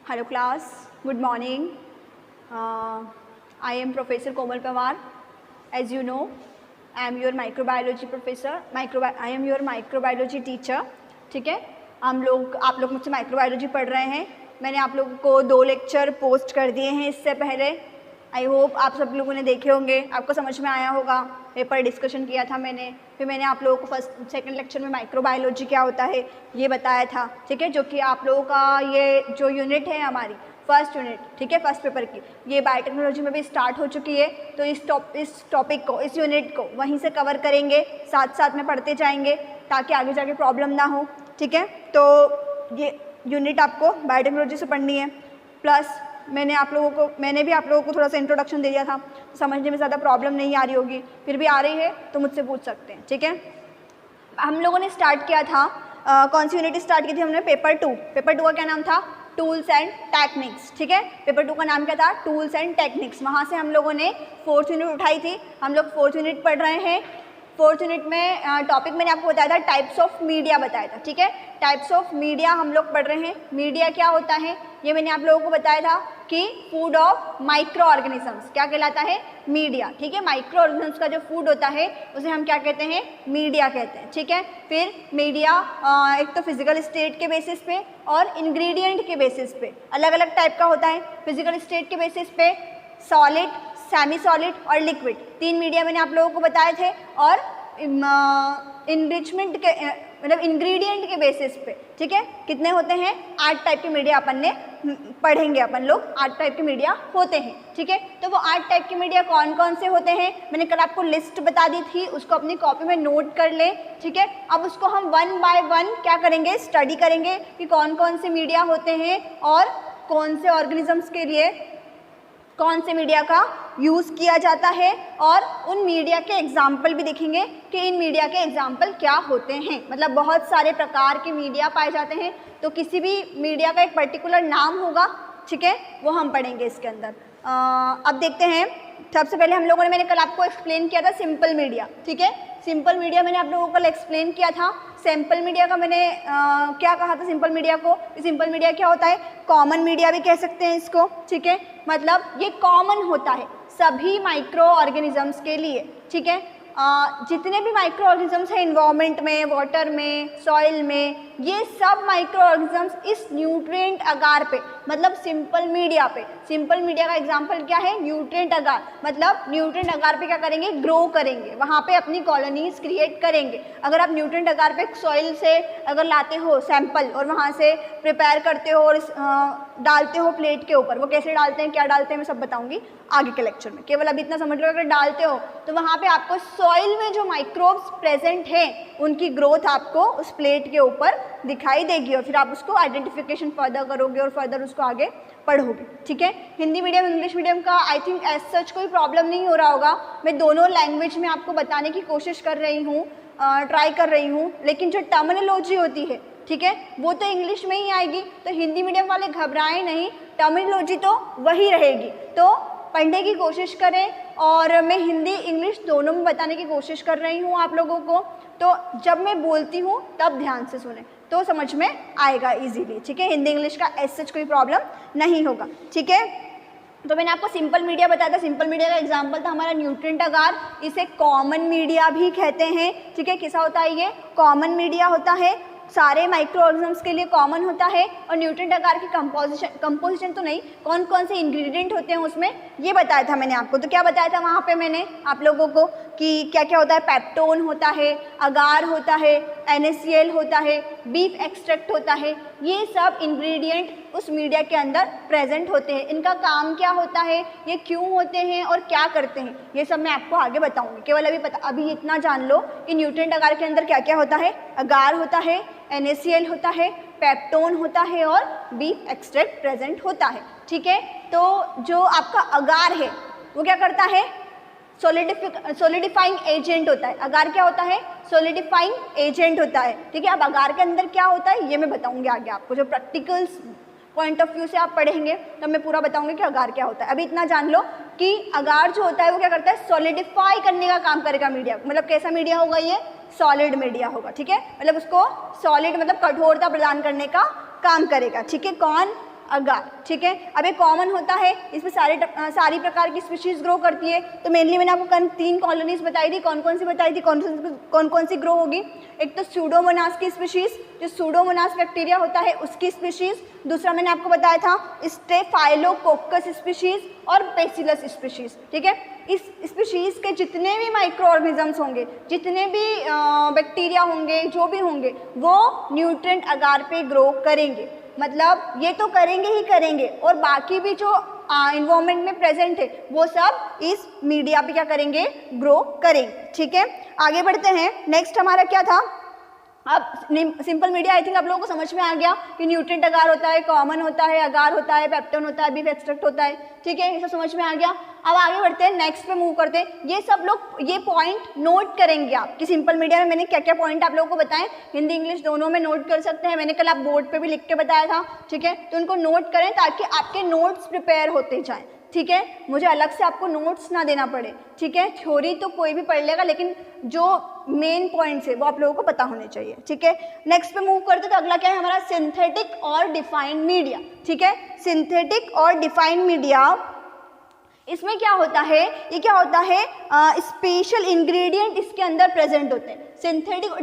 Hello class, good morning. I am Professor Komal Pawar. As you know, I am your microbiology professor. I am your microbiology teacher. ठीक है, आप लोग मुझसे microbiology पढ़ रहे हैं. मैंने आप लोगों को 2 लेक्चर पोस्ट कर दिए हैं इससे पहले. आई होप आप सब लोगों ने देखे होंगे, आपको समझ में आया होगा. पेपर डिस्कशन किया था मैंने, फिर मैंने आप लोगों को सेकंड लेक्चर में माइक्रोबायोलॉजी क्या होता है ये बताया था. ठीक है, जो कि आप लोगों का ये जो यूनिट है हमारी फर्स्ट यूनिट, ठीक है, फर्स्ट पेपर की, ये बायोटेक्नोलॉजी में भी स्टार्ट हो चुकी है. तो इस टॉपिक को, इस यूनिट को वहीं से कवर करेंगे, साथ साथ में पढ़ते जाएंगे ताकि आगे जाके प्रॉब्लम ना हो. ठीक है, तो ये यूनिट आपको बायोटेक्नोलॉजी से पढ़नी है. प्लस मैंने भी आप लोगों को थोड़ा सा इंट्रोडक्शन दे दिया था, समझने में ज़्यादा प्रॉब्लम नहीं आ रही होगी. फिर भी आ रही है तो मुझसे पूछ सकते हैं. ठीक है, हम लोगों ने स्टार्ट किया था, कौन सी यूनिट स्टार्ट की थी हमने? पेपर 2. पेपर 2 का क्या नाम था? Tools and techniques. ठीक है, पेपर 2 का नाम क्या था? Tools and techniques. वहाँ से हम लोगों ने 4th यूनिट उठाई थी. हम लोग 4th यूनिट पढ़ रहे हैं. 4th यूनिट में टॉपिक मैंने आपको बताया था, टाइप्स ऑफ मीडिया बताया था. ठीक है, टाइप्स ऑफ मीडिया हम लोग पढ़ रहे हैं. मीडिया क्या होता है ये मैंने आप लोगों को बताया था कि फूड ऑफ माइक्रो ऑर्गेनिजम्स क्या कहलाता है? मीडिया. ठीक है, माइक्रो ऑर्गेनिजम्स का जो फूड होता है उसे हम क्या कहते हैं? मीडिया कहते हैं. ठीक है, फिर मीडिया एक तो फिजिकल स्टेट के बेसिस पे और इंग्रेडिएंट के बेसिस पे अलग अलग टाइप का होता है. फिजिकल स्टेट के बेसिस पे सॉलिड, सेमी सॉलिड और लिक्विड, 3 मीडिया मैंने आप लोगों को बताए थे. और इनरिचमेंट के मतलब इंग्रेडिएंट के बेसिस पे, ठीक है, कितने होते हैं? 8 टाइप के मीडिया अपन ने पढ़ेंगे. अपन लोग 8 टाइप के मीडिया होते हैं. ठीक है, तो वो 8 टाइप के मीडिया कौन कौन से होते हैं मैंने कल आपको लिस्ट बता दी थी, उसको अपनी कॉपी में नोट कर लें. ठीक है, अब उसको हम 1 बाय 1 क्या करेंगे? स्टडी करेंगे कि कौन कौन से मीडिया होते हैं और कौन से ऑर्गेनिजम्स के लिए कौन से मीडिया का यूज़ किया जाता है. और उन मीडिया के एग्जाम्पल भी देखेंगे कि इन मीडिया के एग्जाम्पल क्या होते हैं. मतलब बहुत सारे प्रकार के मीडिया पाए जाते हैं, तो किसी भी मीडिया का एक पर्टिकुलर नाम होगा. ठीक है, वो हम पढ़ेंगे इसके अंदर. अब देखते हैं. सबसे पहले मैंने कल आपको एक्सप्लेन किया था सिंपल मीडिया. ठीक है, सिंपल मीडिया मैंने आप लोगों को कल एक्सप्लेन किया था. सैम्पल मीडिया का मैंने क्या कहा था? सिंपल मीडिया को, सिंपल मीडिया क्या होता है? कॉमन मीडिया भी कह सकते हैं इसको. ठीक है, मतलब ये कॉमन होता है सभी माइक्रो ऑर्गेनिजम्स के लिए. ठीक है, जितने भी माइक्रो ऑर्गेनिजम्स हैं इन्वायरमेंट में, वाटर में, सॉइल में, ये सब माइक्रो ऑर्गेनिजम्स इस न्यूट्रिएंट अगार पे, मतलब सिंपल मीडिया पे. सिंपल मीडिया का एग्जांपल क्या है? न्यूट्रिएंट अगार. मतलब न्यूट्रिएंट अगार पे क्या करेंगे? ग्रो करेंगे, वहाँ पे अपनी कॉलोनीज क्रिएट करेंगे. अगर आप न्यूट्रिएंट अगार पे सॉइल से अगर लाते हो सैंपल और वहाँ से प्रिपेयर करते हो और डालते हो प्लेट के ऊपर, वो कैसे डालते हैं, क्या डालते हैं, मैं सब बताऊँगी आगे के लेक्चर में. केवल अभी इतना समझ लो, अगर डालते हो तो वहाँ पे आपको सॉइल में जो माइक्रोब्स प्रेजेंट हैं उनकी ग्रोथ आपको उस प्लेट के ऊपर दिखाई देगी और फिर आप उसको आइडेंटिफिकेशन फर्दर करोगे और फर्दर उसको आगे पढ़ोगे. ठीक है, हिंदी मीडियम इंग्लिश मीडियम का आई थिंक एज सच कोई प्रॉब्लम नहीं हो रहा होगा. मैं दोनों लैंग्वेज में आपको बताने की कोशिश कर रही हूँ, ट्राई कर रही हूँ. लेकिन जो टर्मिनोलॉजी होती है, ठीक है, वो तो इंग्लिश में ही आएगी. तो हिंदी मीडियम वाले घबराएं नहीं, टर्मिनोलॉजी तो वही रहेगी. तो पढ़ने की कोशिश करें. और मैं हिंदी इंग्लिश दोनों में बताने की कोशिश कर रही हूँ आप लोगों को. तो जब मैं बोलती हूँ तब ध्यान से सुने तो समझ में आएगा इजीली. ठीक है, हिंदी इंग्लिश का एज सच कोई प्रॉब्लम नहीं होगा. ठीक है, तो मैंने आपको सिंपल मीडिया बताया था. सिंपल मीडिया का एग्जांपल था हमारा न्यूट्रिएंट अगार. इसे कॉमन मीडिया भी कहते हैं. ठीक है, कैसा होता है ये? कॉमन मीडिया होता है, सारे माइक्रो ऑर्गेनिजम्स के लिए कॉमन होता है. और न्यूट्रिएंट अगार की कंपोजिशन तो नहीं, कौन कौन से इंग्रेडिएंट होते हैं उसमें ये बताया था मैंने आपको. तो क्या बताया था वहाँ पे मैंने आप लोगों को कि क्या क्या होता है? पेप्टोन होता है, अगार होता है, NaCl होता है, बीफ एक्सट्रैक्ट होता है. ये सब इंग्रेडिएंट उस मीडिया के अंदर प्रेजेंट होते हैं. इनका काम क्या होता है, ये क्यों होते हैं और क्या करते हैं, ये सब मैं आपको आगे बताऊंगी. केवल अभी इतना जान लो कि न्यूट्रिएंट अगार के अंदर क्या क्या होता है. अगार होता है, NaCl होता है, पेप्टोन होता है और बीफ एक्सट्रैक्ट प्रेजेंट होता है. ठीक है, तो जो आपका अगार है वो क्या करता है? सॉलिडिफाइंग एजेंट होता है. अगार क्या होता है? सॉलिडिफाइंग एजेंट होता है. ठीक है, अब अगार के अंदर क्या होता है ये मैं बताऊंगी आगे आपको. जो प्रैक्टिकल्स पॉइंट ऑफ व्यू से आप पढ़ेंगे तब मैं पूरा बताऊंगी कि अगार क्या होता है. अभी इतना जान लो कि अगार जो होता है वो क्या करता है? सॉलिडिफाई करने का काम करेगा मीडिया. मतलब कैसा मीडिया होगा ये? सॉलिड मीडिया होगा. ठीक है, मतलब उसको सॉलिड मतलब कठोरता प्रदान करने का काम करेगा. ठीक है, कौन? अगार, ठीक है। अब ये कॉमन होता है, इसमें सारी प्रकार की स्पीशीज ग्रो करती है। तो मेनली मैंने आपको 3 कॉलोनीज बताई थी, कौन कौन सी बताई थी, कौन कौन सी ग्रो होगी। एक तो सूडोमोनास की स्पीशीज, जो सूडोमोनास बैक्टीरिया होता है उसकी स्पीशीज। दूसरा मैंने आपको बताया था स्टेफाइलोकोकस स्पीशीज और बेसिलस स्पीशीज, ठीक है। इस स्पीशीज के जितने भी माइक्रो ऑर्गेनिजम्स होंगे, जितने भी बैक्टीरिया होंगे, जो भी होंगे, वो न्यूट्रिएंट अगार पे ग्रो करेंगे। मतलब ये तो करेंगे ही करेंगे, और बाकी भी जो इन्वायरमेंट में प्रेजेंट है वो सब इस मीडिया पे क्या करेंगे, ग्रो करेंगे, ठीक है। आगे बढ़ते हैं। नेक्स्ट हमारा क्या था, अब सिंपल मीडिया आई थिंक आप लोगों को समझ में आ गया कि न्यूट्रिएंट अगार होता है, कॉमन होता है, अगार होता है, पेप्टोन होता है, बीफ एक्सट्रैक्ट होता है, ठीक है। ये सब समझ में आ गया। अब आगे बढ़ते हैं, नेक्स्ट पे मूव करते हैं। ये सब लोग ये पॉइंट नोट करेंगे आप कि सिंपल मीडिया में मैंने क्या क्या पॉइंट आप लोगों को बताएं, हिंदी इंग्लिश दोनों में नोट कर सकते हैं। मैंने कल आप बोर्ड पे भी लिख के बताया था, ठीक है। तो उनको नोट करें ताकि आपके नोट्स प्रिपेयर होते जाएं, ठीक है। मुझे अलग से आपको नोट्स ना देना पड़े, ठीक है। थ्योरी तो कोई भी पढ़ लेगा, लेकिन जो मेन पॉइंट्स है वो आप लोगों को पता होने चाहिए, ठीक है। नेक्स्ट पे मूव करते तो अगला क्या है हमारा, सिंथेटिक और डिफाइंड मीडिया, ठीक है। सिंथेटिक और डिफाइंड मीडिया, इसमें क्या होता है, ये क्या होता है, स्पेशल इंग्रेडिएंट इसके अंदर प्रेजेंट होते हैं। सिंथेटिक और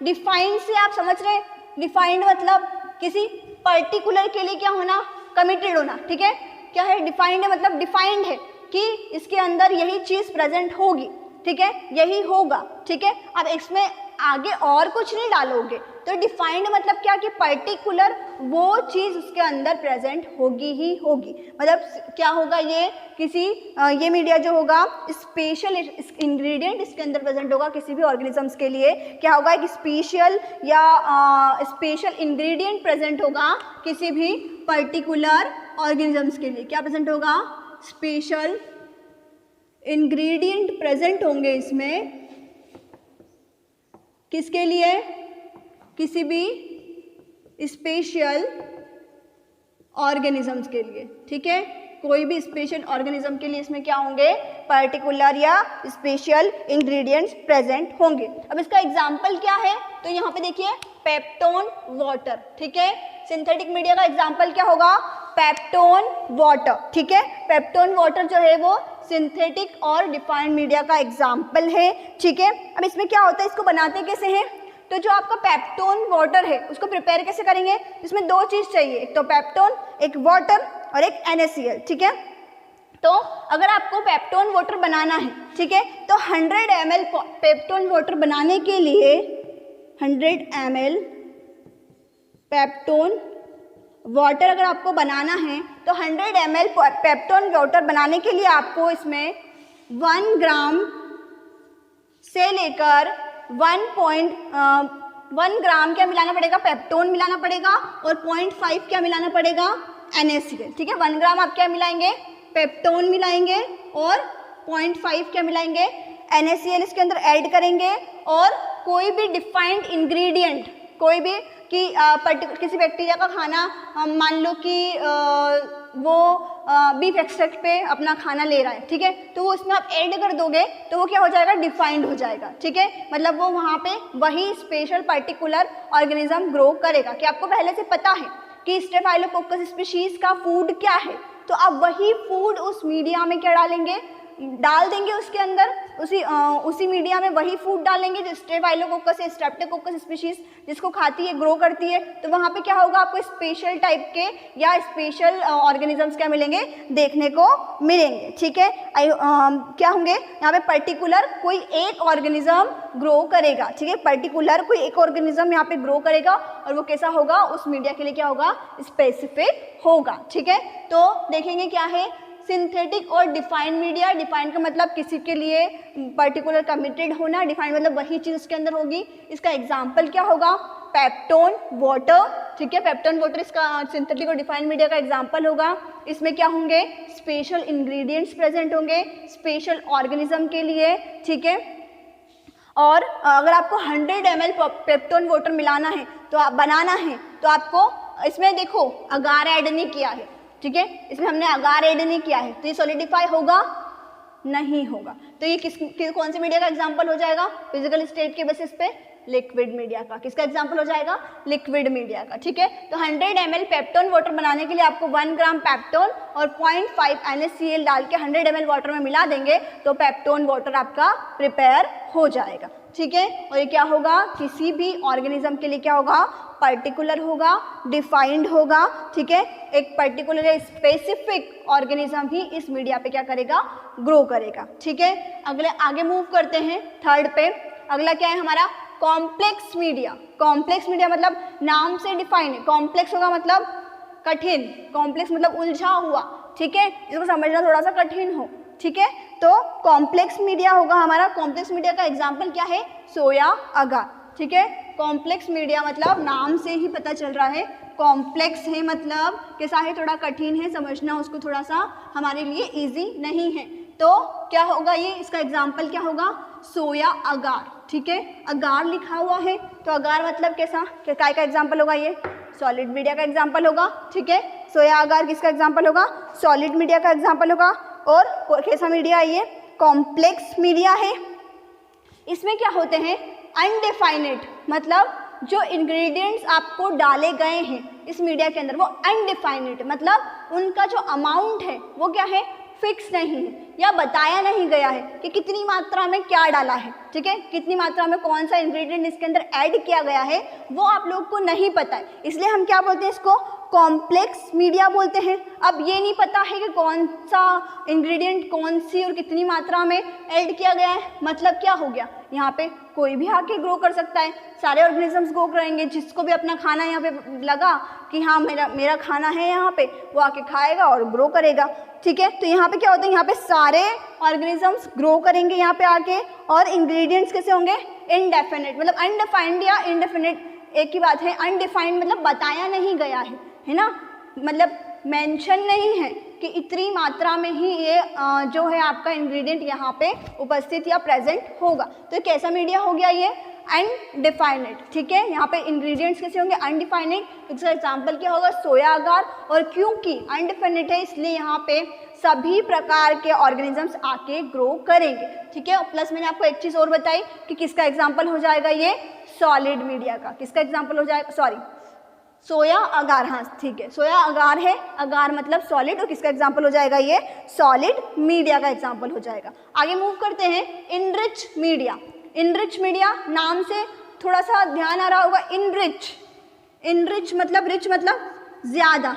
डिफाइंड से आप समझ रहे हैं, डिफाइंड मतलब किसी पर्टिकुलर के लिए क्या होना, कमिटेड होना, ठीक है। क्या है, डिफाइंड है, मतलब डिफाइंड है कि इसके अंदर यही चीज प्रेजेंट होगी, ठीक है, यही होगा, ठीक है। अब इसमें आगे और कुछ नहीं डालोगे, तो डिफाइंड मतलब क्या कि पर्टिकुलर वो चीज उसके अंदर प्रेजेंट होगी ही होगी। मतलब क्या होगा, ये किसी ये मीडिया जो होगा स्पेशल इंग्रेडिएंट इसके अंदर प्रेजेंट होगा किसी भी ऑर्गेनिजम्स के लिए। क्या होगा, एक स्पेशल या स्पेशल इंग्रेडिएंट प्रेजेंट होगा किसी भी पर्टिकुलर ऑर्गेनिजम्स के लिए। क्या प्रेजेंट होगा, स्पेशल इंग्रेडिएंट प्रेजेंट होंगे इसमें, किसके लिए, किसी भी स्पेशल ऑर्गेनिजम्स के लिए, ठीक है। कोई भी स्पेशल ऑर्गेनिज्म के लिए इसमें क्या होंगे, पर्टिकुलर या स्पेशल इंग्रेडिएंट्स प्रेजेंट होंगे। अब इसका एग्जाम्पल क्या है, तो यहाँ पे देखिए पेप्टोन वाटर, ठीक है। सिंथेटिक मीडिया का एग्जाम्पल क्या होगा, पेप्टोन वाटर, ठीक है। पेप्टोन वाटर जो है वो सिंथेटिक और डिफाइंड मीडिया का एग्जाम्पल है, ठीक है। अब इसमें क्या होता है, इसको बनाते कैसे हैं, तो जो आपका पेप्टोन वाटर है उसको प्रिपेयर कैसे करेंगे, इसमें 2 चीज चाहिए, एक तो पेप्टोन, एक वाटर और एक NaCl, ठीक है। तो अगर आपको पेप्टोन वाटर बनाना है, ठीक है, तो 100 ml पेप्टोन वाटर बनाने के लिए 100 ml पेप्टोन वाटर अगर आपको बनाना है तो 100 ml पेप्टोन वाटर बनाने के लिए आपको इसमें 1 ग्राम से लेकर 1 ग्राम क्या मिलाना पड़ेगा, पेप्टोन मिलाना पड़ेगा, और 0.5 क्या मिलाना पड़ेगा, NaCl, ठीक है। 1 ग्राम आप क्या मिलाएंगे, पेप्टोन मिलाएंगे, और 0.5 क्या मिलाएंगे, NaCl इसके अंदर ऐड करेंगे। और कोई भी डिफाइंड इंग्रेडिएंट, कोई भी कि किसी बैक्टीरिया का खाना, मान लो कि वो बीफ एक्सट्रैक्ट पे अपना खाना ले रहा है, ठीक है, तो वो उसमें आप ऐड कर दोगे तो वो क्या हो जाएगा, डिफाइंड हो जाएगा, ठीक है। मतलब वो वहाँ पे वही स्पेशल पर्टिकुलर ऑर्गेनिज्म ग्रो करेगा। कि आपको पहले से पता है कि स्टेफाइलोकोकस स्पीशीज का फूड क्या है, तो आप वही फूड उस मीडिया में क्या डालेंगे, डाल देंगे उसके अंदर, उसी मीडिया में वही फूड डालेंगे जो स्टेफाइलोकोकस या स्ट्रेप्टोकोकस स्पीशीज जिसको खाती है, ग्रो करती है। तो वहाँ पे क्या होगा, आपको स्पेशल टाइप के या स्पेशल ऑर्गेनिजम्स क्या मिलेंगे, देखने को मिलेंगे, ठीक है। क्या होंगे यहाँ पे, पर्टिकुलर कोई एक ऑर्गेनिज्म ग्रो करेगा, ठीक है। पर्टिकुलर कोई एक ऑर्गेनिज्म यहाँ पे ग्रो करेगा, और वो कैसा होगा, उस मीडिया के लिए क्या होगा, स्पेसिफिक होगा, ठीक है। तो देखेंगे क्या है, सिंथेटिक और डिफाइंड मीडिया। डिफाइंड का मतलब किसी के लिए पर्टिकुलर कमिटेड होना, डिफाइंड मतलब वही चीज़ उसके अंदर होगी। इसका एग्जाम्पल क्या होगा, पेप्टोन वाटर, ठीक है। पेप्टोन वाटर इसका सिंथेटिक और डिफाइंड मीडिया का एग्जाम्पल होगा। इसमें क्या होंगे, स्पेशल इंग्रेडिएंट्स प्रेजेंट होंगे स्पेशल ऑर्गेनिज्म के लिए, ठीक है। और अगर आपको 100 ml पेप्टोन वाटर मिलाना है तो आप बनाना है, तो आपको इसमें देखो अगार ऐड नहीं किया है, ठीक है, इसमें हमने अगार ऐड नहीं किया है, तो ये सॉलिडिफाई होगा, नहीं होगा। तो ये कौन से मीडिया का एग्जांपल हो जाएगा, फिजिकल स्टेट के बेसिस पे लिक्विड मीडिया का। किसका एग्जाम्पल हो जाएगा? लिक्विड मीडिया का। ठीक है, तो 100 ml पेप्टोन वाटर बनाने के लिए आपको 1 ग्राम पेप्टोन और 0.5 NaCl डाल के 100 ml वाटर में मिला देंगे तो पेप्टोन वाटर आपका प्रिपेयर हो जाएगा। ठीक है, और ये क्या होगा? किसी भी ऑर्गेनिज्म के लिए क्या होगा? पर्टिकुलर होगा, डिफाइंड होगा। ठीक है, एक पर्टिकुलर स्पेसिफिक ऑर्गेनिज्म ही इस मीडिया पे क्या करेगा? ग्रो करेगा। ठीक है, अगले आगे मूव करते हैं थर्ड पे। अगला क्या है हमारा? Complex media. कॉम्प्लेक्स मीडिया मतलब नाम से डिफाइन है। कॉम्प्लेक्स होगा मतलब कठिन, कॉम्प्लेक्स मतलब उलझा हुआ। ठीक है, इसको समझना थोड़ा सा कठिन हो। ठीक है, तो कॉम्प्लेक्स मीडिया होगा हमारा। कॉम्प्लेक्स मीडिया का एग्जाम्पल क्या है? सोया अगार। ठीक है, कॉम्प्लेक्स मीडिया मतलब नाम से ही पता चल रहा है कॉम्प्लेक्स है, मतलब कैसा है? थोड़ा कठिन है, समझना उसको थोड़ा सा हमारे लिए इजी नहीं है। तो क्या होगा ये? इसका एग्जाम्पल क्या होगा? सोया अगार। ठीक है, अगार लिखा हुआ है तो अगार मतलब कैसा? काय का एग्जाम्पल होगा ये? सॉलिड मीडिया का एग्जाम्पल होगा। ठीक है, सोया अगार किसका एग्जाम्पल होगा? सॉलिड मीडिया का एग्जाम्पल होगा। और कैसा मीडिया है ये? कॉम्प्लेक्स मीडिया है। इसमें क्या होते हैं? अनडिफाइनेड, मतलब जो इंग्रेडिएंट्स आपको डाले गए हैं इस मीडिया के अंदर वो अनडिफाइनेड, मतलब उनका जो अमाउंट है वो क्या है? फिक्स नहीं है, या बताया नहीं गया है कि कितनी मात्रा में क्या डाला है। ठीक है, कितनी मात्रा में कौन सा इंग्रेडिएंट इसके अंदर ऐड किया गया है वो आप लोग को नहीं पता है, इसलिए हम क्या बोलते हैं? इसको कॉम्प्लेक्स मीडिया बोलते हैं। अब ये नहीं पता है कि कौन सा इंग्रेडिएंट कौन सी और कितनी मात्रा में ऐड किया गया है, मतलब क्या हो गया? यहाँ पे कोई भी आके ग्रो कर सकता है, सारे ऑर्गेनिजम्स ग्रो करेंगे। जिसको भी अपना खाना यहाँ पे लगा कि हाँ मेरा खाना है यहाँ पे, वो आके खाएगा और ग्रो करेगा। ठीक है, तो यहाँ पे क्या होता है? यहाँ पे सारे ऑर्गेनिजम्स ग्रो करेंगे यहाँ पे आके, और इंग्रेडिएंट्स कैसे होंगे? इनडेफिनेट, मतलब अनडिफाइंड या इनडेफिनेट एक ही बात है। अनडिफाइंड मतलब बताया नहीं गया है ना, मतलब मेंशन नहीं है कि इतनी मात्रा में ही ये जो है आपका इंग्रेडिएंट यहाँ पे उपस्थित या प्रेजेंट होगा। तो कैसा मीडिया हो गया ये? अनडिफाइनेड। ठीक है, यहाँ पे इंग्रेडिएंट्स कैसे होंगे? अनडिफाइनेड। इसका एग्जांपल क्या होगा? सोया अगार। और क्योंकि अनडिफाइनेड है इसलिए यहाँ पे सभी प्रकार के ऑर्गेनिजम्स आके ग्रो करेंगे। ठीक है, प्लस मैंने आपको एक चीज़ और बताई कि किसका एग्जाम्पल हो जाएगा ये? सॉलिड मीडिया का। किसका एग्जाम्पल हो जाएगा? सॉरी, सोया अगार। हाँ ठीक है, सोया अगार है, अगार मतलब सॉलिड, और किसका एग्जाम्पल हो जाएगा ये? सॉलिड मीडिया का एग्जाम्पल हो जाएगा। आगे मूव करते हैं, इनरिच मीडिया। इनरिच मीडिया नाम से थोड़ा सा ध्यान आ रहा होगा। इनरिच, इनरिच मतलब रिच मतलब ज़्यादा,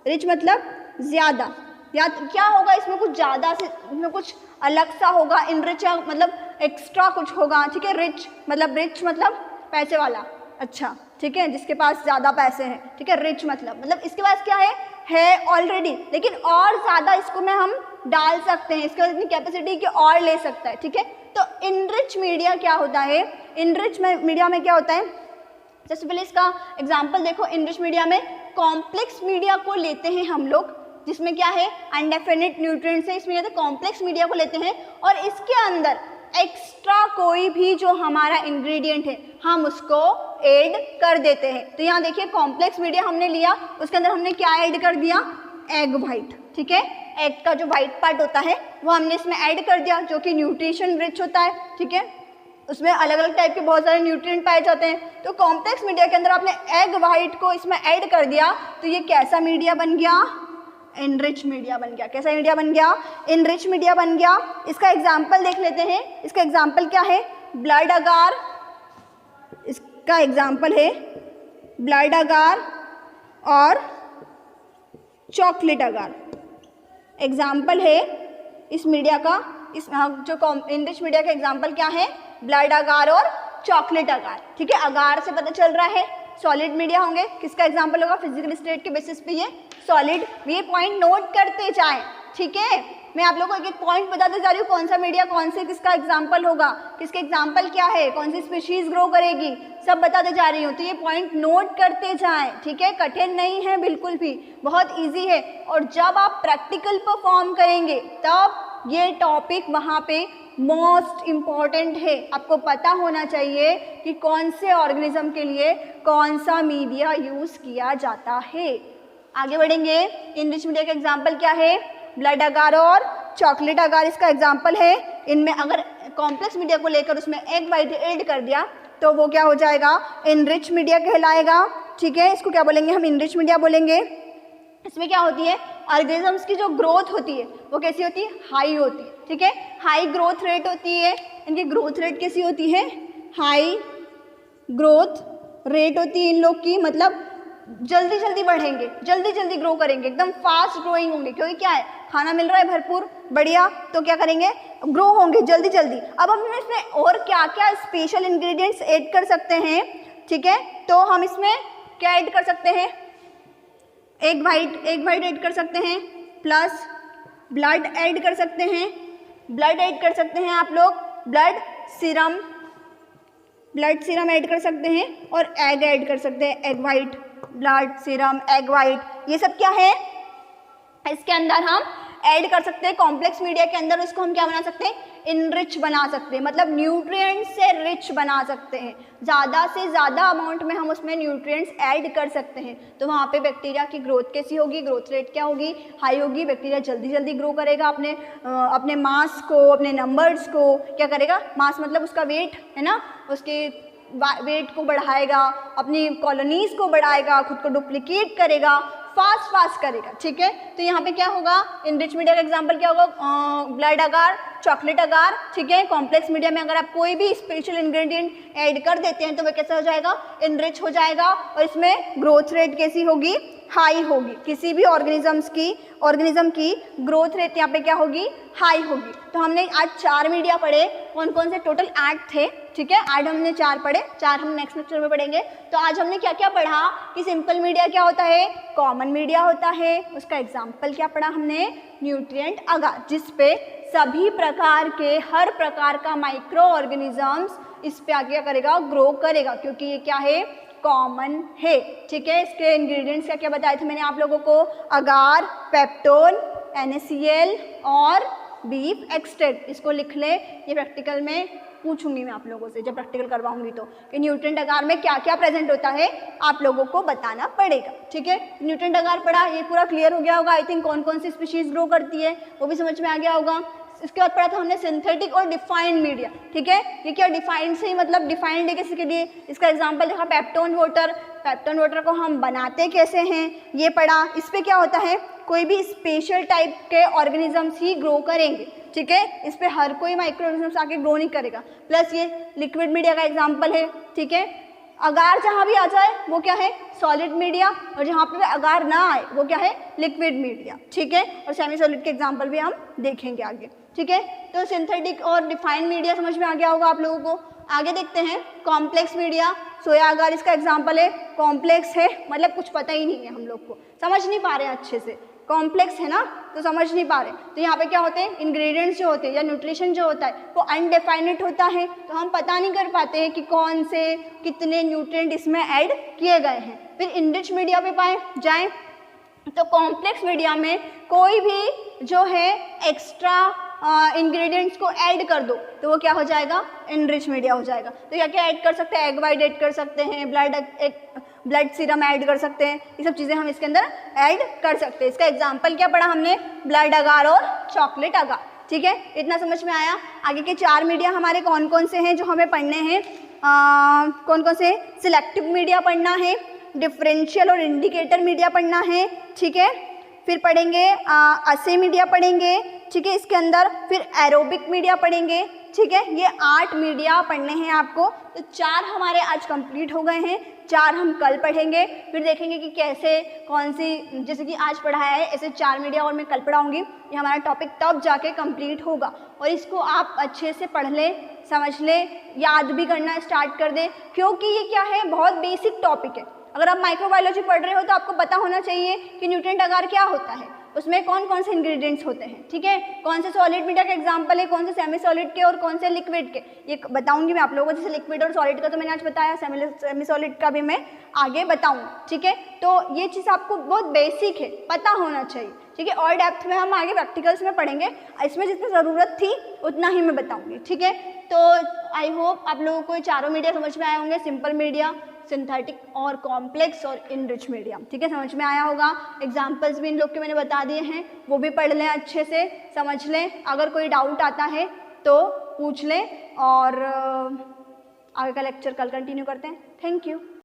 रिच मतलब ज़्यादा, या क्या होगा इसमें? कुछ ज़्यादा से, इसमें कुछ अलग सा होगा। इनरिच मतलब एक्स्ट्रा कुछ होगा। ठीक है, रिच मतलब पैसे वाला। अच्छा ठीक है, जिसके पास ज़्यादा पैसे हैं। ठीक है, रिच मतलब इसके पास क्या है ऑलरेडी, लेकिन और ज़्यादा इसको में हम डाल सकते हैं, इसका इतनी कैपेसिटी कि और ले सकता है। ठीक है, तो इनरिच मीडिया क्या होता है? इनरिच मीडिया में क्या होता है? सबसे पहले इसका एग्जाम्पल देखो। इनरिच मीडिया में कॉम्प्लेक्स मीडिया को लेते हैं हम लोग, जिसमें क्या है? अनडेफिनेट न्यूट्रिएंट्स है। इसमें कॉम्प्लेक्स मीडिया को लेते हैं और इसके अंदर एक्स्ट्रा कोई भी जो हमारा इंग्रेडिएंट है हम उसको ऐड कर देते हैं। तो यहाँ देखिए कॉम्प्लेक्स मीडिया हमने लिया, उसके अंदर हमने क्या ऐड कर दिया? Egg white. ठीक है, एग का जो वाइट पार्ट होता है वो हमने इसमें ऐड कर दिया, जो कि न्यूट्रिशन रिच होता है। ठीक है, उसमें अलग अलग टाइप के बहुत सारे न्यूट्रिएंट पाए जाते हैं। तो कॉम्प्लेक्स मीडिया के अंदर आपने एग वाइट को इसमें ऐड कर दिया, तो ये कैसा मीडिया बन गया? इनरिच मीडिया बन गया। कैसा मीडिया बन गया? इनरिच मीडिया बन गया। इसका एग्जाम्पल देख लेते हैं। इसका एग्जाम्पल क्या है? ब्लड अगार। इसका एग्जाम्पल है ब्लड अगार और चॉकलेट अगार। एग्जाम्पल है इस मीडिया का, इस जो इनरिच मीडिया का एग्जाम्पल क्या है? ब्लड अगार और चॉकलेट अगार। ठीक है, अगार से पता चल रहा है सॉलिड मीडिया होंगे। किसका एग्जाम्पल होगा? फिजिकल स्टेट के बेसिस पे ये सॉलिड। ये पॉइंट नोट करते जाएं। ठीक है, मैं आप लोगों को एक एक पॉइंट बताते जा रही हूँ, कौन सा मीडिया कौन से किसका एग्जाम्पल होगा, किसके एग्जाम्पल क्या है, कौन सी स्पीशीज ग्रो करेगी, सब बताते जा रही हूँ। तो ये पॉइंट नोट करते जाएं। ठीक है, कठिन नहीं है बिल्कुल भी, बहुत ईजी है। और जब आप प्रैक्टिकल परफॉर्म करेंगे तब ये टॉपिक वहाँ पे मोस्ट इम्पॉर्टेंट है। आपको पता होना चाहिए कि कौन से ऑर्गेनिज्म के लिए कौन सा मीडिया यूज़ किया जाता है। आगे बढ़ेंगे। इनरिच मीडिया का एग्जाम्पल क्या है? ब्लड अगार और चॉकलेट अगार इसका एग्जाम्पल है। इनमें अगर कॉम्प्लेक्स मीडिया को लेकर उसमें एग वाइट ऐड कर दिया तो वो क्या हो जाएगा, इनरिच मीडिया कहलाएगा। ठीक है, इसको क्या बोलेंगे हम, इनरिच मीडिया बोलेंगे। इसमें क्या होती है, ऑर्गेनिजम्स की जो ग्रोथ होती है वो कैसी होती है, हाई होती है। ठीक है, हाई ग्रोथ रेट होती है, इनकी ग्रोथ रेट कैसी होती है, हाई ग्रोथ रेट होती है इन लोग की, मतलब जल्दी जल्दी बढ़ेंगे, जल्दी जल्दी ग्रो करेंगे, एकदम फास्ट ग्रोइंग होंगे, क्योंकि क्या है, खाना मिल रहा है भरपूर, बढ़िया, तो क्या करेंगे, ग्रो होंगे जल्दी जल्दी। अब हम इसमें और क्या क्या स्पेशल इंग्रेडिएंट्स ऐड कर सकते हैं। ठीक है, तो हम इसमें क्या ऐड कर सकते हैं, एग वाइट ऐड कर सकते हैं, प्लस ब्लड ऐड कर सकते हैं, ब्लड ऐड कर सकते हैं आप लोग, ब्लड सीरम ऐड कर सकते हैं, और एग ऐड कर सकते हैं, egg white, blood serum, egg white, ये सब क्या है, इसके अंदर हम ऐड कर सकते हैं कॉम्प्लेक्स मीडिया के अंदर। उसको हम क्या बना सकते हैं, इनरिच बना सकते हैं, मतलब न्यूट्रिएंट्स से रिच बना सकते हैं, ज़्यादा से ज़्यादा अमाउंट में हम उसमें न्यूट्रिएंट्स ऐड कर सकते हैं। तो वहाँ पे बैक्टीरिया की ग्रोथ कैसी होगी, ग्रोथ रेट क्या होगी, हाई होगी, बैक्टीरिया जल्दी जल्दी ग्रो करेगा, अपने मास को, अपने नंबर्स को क्या करेगा, मास मतलब उसका वेट है ना, उसके वेट को बढ़ाएगा, अपनी कॉलोनीज को बढ़ाएगा, खुद को डुप्लीकेट करेगा, फास्ट करेगा। ठीक है, तो यहाँ पे क्या होगा, इनरिच मीडिया का एग्जांपल क्या होगा, ब्लड अगार, चॉकलेट अगार। ठीक है, कॉम्प्लेक्स मीडिया में अगर आप कोई भी स्पेशल इंग्रेडिएंट ऐड कर देते हैं तो वह कैसा हो जाएगा, इनरिच हो जाएगा, और इसमें ग्रोथ रेट कैसी होगी, हाई होगी। किसी भी ऑर्गेनिज्म की ग्रोथ रेट यहाँ पे क्या होगी, हाई होगी। तो हमने आज 4 मीडिया पढ़े, कौन कौन से, टोटल 8 थे। ठीक है, आज हमने 4 पढ़े, 4 हम नेक्स्ट लेक्चर में पढ़ेंगे। तो आज हमने क्या क्या पढ़ा कि सिंपल मीडिया क्या होता है, कॉमन मीडिया होता है, उसका एग्जाम्पल क्या पढ़ा हमने, न्यूट्रिएंट अगार, जिसपे सभी प्रकार के, हर प्रकार का माइक्रो ऑर्गेनिजम्स इस पे आगे क्या करेगा, ग्रो करेगा, क्योंकि ये क्या है, कॉमन है। ठीक है, इसके इंग्रेडिएंट्स क्या क्या बताए थे मैंने आप लोगों को, अगार, पेप्टोन, NaCl और बीफ एक्सट्रैक्ट। इसको लिख ले, ये प्रैक्टिकल में पूछूंगी मैं आप लोगों से जब प्रैक्टिकल करवाऊंगी, तो कि न्यूट्रिएंट अगार में क्या क्या प्रेजेंट होता है आप लोगों को बताना पड़ेगा। ठीक है, न्यूट्रिएंट अगार पढ़ा, ये पूरा क्लियर हो गया होगा आई थिंक, कौन कौन सी स्पीशीज ग्रो करती है वो भी समझ में आ गया होगा। इसके बाद पढ़ा था हमने सिंथेटिक और डिफाइंड मीडिया। ठीक है, ये क्या डिफाइंड से ही मतलब डिफाइंड है किसी के लिए, इसका एग्जांपल देखा पेप्टोन वाटर को हम बनाते कैसे हैं ये पढ़ा। इस पे क्या होता है, कोई भी स्पेशल टाइप के ऑर्गेनिजम्स ही ग्रो करेंगे। ठीक है, इस पे हर कोई माइक्रो ऑर्गेनिजम्स आके ग्रो नहीं करेगा। प्लस ये लिक्विड मीडिया का एग्जाम्पल है। ठीक है, अगार जहाँ भी आ जाए वो क्या है, सॉलिड मीडिया, और जहाँ पे अगार ना आए वो क्या है, लिक्विड मीडिया। ठीक है, और सेमी सॉलिड के एग्जाम्पल भी हम देखेंगे आगे। ठीक है, तो सिंथेटिक और डिफाइंड मीडिया समझ में आ गया होगा आप लोगों को। आगे देखते हैं कॉम्प्लेक्स मीडिया, सोया अगार इसका एग्जाम्पल है, कॉम्प्लेक्स है मतलब कुछ पता ही नहीं है, हम लोग को समझ नहीं पा रहे हैं अच्छे से, कॉम्प्लेक्स है ना तो समझ नहीं पा रहे। तो यहाँ पे क्या होते हैं, इंग्रेडिएंट्स जो होते हैं या न्यूट्रिशन जो होता है वो अनडिफाइनेड होता है, तो हम पता नहीं कर पाते हैं कि कौन से कितने न्यूट्रिएंट इसमें ऐड किए गए हैं। फिर इनरिच मीडिया पे पाए जाएँ तो कॉम्प्लेक्स मीडिया में कोई भी जो है एक्स्ट्रा इंग्रेडिएंट्स को ऐड कर दो तो वो क्या हो जाएगा, इनरिच मीडिया हो जाएगा। तो क्या क्या ऐड कर सकते हैं, एग वाइट ऐड कर सकते हैं, ब्लड सीरम ऐड कर सकते हैं, ये सब चीज़ें हम इसके अंदर ऐड कर सकते हैं। इसका एग्जांपल क्या पढ़ा हमने, ब्लड अगार और चॉकलेट अगार। ठीक है, इतना समझ में आया। आगे के 4 मीडिया हमारे कौन कौन से हैं जो हमें पढ़ने हैं, कौन कौन से, सिलेक्टिव मीडिया पढ़ना है, डिफरेंशियल और इंडिकेटर मीडिया पढ़ना है। ठीक है, फिर पढ़ेंगे असे मीडिया पढ़ेंगे। ठीक है, इसके अंदर फिर एरोबिक मीडिया पढ़ेंगे। ठीक है, ये 8 मीडिया पढ़ने हैं आपको। तो 4 हमारे आज कंप्लीट हो गए हैं, 4 हम कल पढ़ेंगे। फिर देखेंगे कि कैसे कौन सी, जैसे कि आज पढ़ाया है ऐसे 4 मीडिया और मैं कल पढ़ाऊंगी। ये हमारा टॉपिक तब जाके कंप्लीट होगा और इसको आप अच्छे से पढ़ लें, समझ लें, याद भी करना स्टार्ट कर दें, क्योंकि ये क्या है, बहुत बेसिक टॉपिक है। अगर आप माइक्रोबायोलॉजी पढ़ रहे हो तो आपको पता होना चाहिए कि न्यूट्रिएंट अगार क्या होता है, उसमें कौन कौन से इंग्रेडिएंट्स होते हैं। ठीक है, कौन से सॉलिड मीडिया का एग्जांपल है, कौन से सेमी सॉलिड के और कौन से लिक्विड के, ये बताऊंगी मैं आप लोगों को। जैसे लिक्विड और सॉलिड का तो मैंने आज बताया, सेमी सॉलिड का भी मैं आगे बताऊंगी। ठीक है, तो ये चीज़ आपको बहुत बेसिक है, पता होना चाहिए। ठीक है, और डेप्थ में हम आगे प्रैक्टिकल्स में पढ़ेंगे, इसमें जितनी ज़रूरत थी उतना ही मैं बताऊँगी। ठीक है, तो आई होप आप लोगों को ये चारों मीडिया समझ में आए होंगे, सिंपल मीडिया, सिंथेटिक और कॉम्प्लेक्स और इनरिच मीडिया। ठीक है, समझ में आया होगा। एग्जाम्पल्स भी इन लोग के मैंने बता दिए हैं, वो भी पढ़ लें, अच्छे से समझ लें। अगर कोई डाउट आता है तो पूछ लें और आगे का लेक्चर कल कंटिन्यू करते हैं। Thank you.